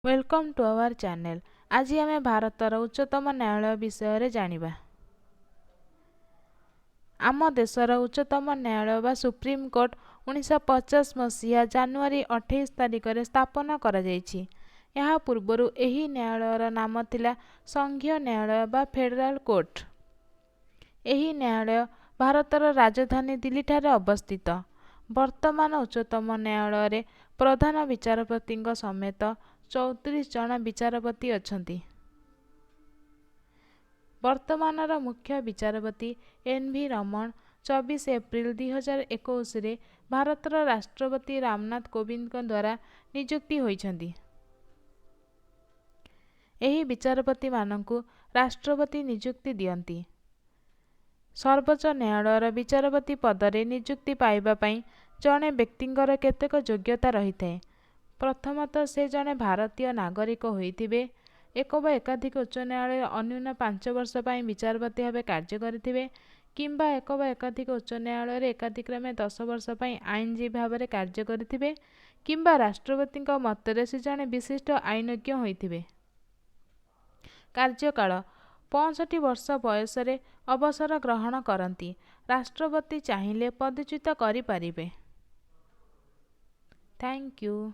Welcome to our channel. आज आम भारतर उच्चतम न्यायालय विषय जानिबा। आम देशर उच्चतम न्यायालय बा सुप्रीम कोर्ट 1950 मसीहा जनवरी 28 तारिख में स्थापना करा जायछि। यहाँ पूर्वरु एही न्यायालयर नाम थिला संघीय न्यायालय बा फेडरल कोर्ट। एही न्यायालय भारतर राजधानी दिल्ली ठारे अवस्थित। वर्तमान उच्चतम न्यायालय रे प्रधान विचारपति समेत 34 जन विचारपति अछंती। वर्तमानर मुख्य विचारपति एन.वी. रमण 24 एप्रिल 2021 रे भारतर राष्ट्रपति रामनाथ कोविंद द्वारा नियुक्ति होइछंती। एही विचारपति मानकु राष्ट्रपति नियुक्ति दियंती। सर्वोच्च न्यायालयर विचारपति पदरे नियुक्ति पाइबा पई जणे व्यक्तिंकर केतेक योग्यता रहिଥାଏ। प्रथमतः से जणे भारतीय नागरिक होइथिबे, एक बा एकाधिक उच्च न्यायालय अन्यून 5 वर्ष पई विचारपति भावे कार्य करिथिबे, किंबा एक बा एकाधिक उच्च न्यायालय रे एकाधिक्रमे 10 वर्ष पई आईनजीवी भावे कार्य करिथिबे, किंबा राष्ट्रपति मतरे से जणे विशिष्ट आईनज्ञ होइथिबे। कार्यकाल 65 वर्ष बयस रे अवसर ग्रहण करती। राष्ट्रपति चाहिए पदच्युत करि पारिबे। Thank you.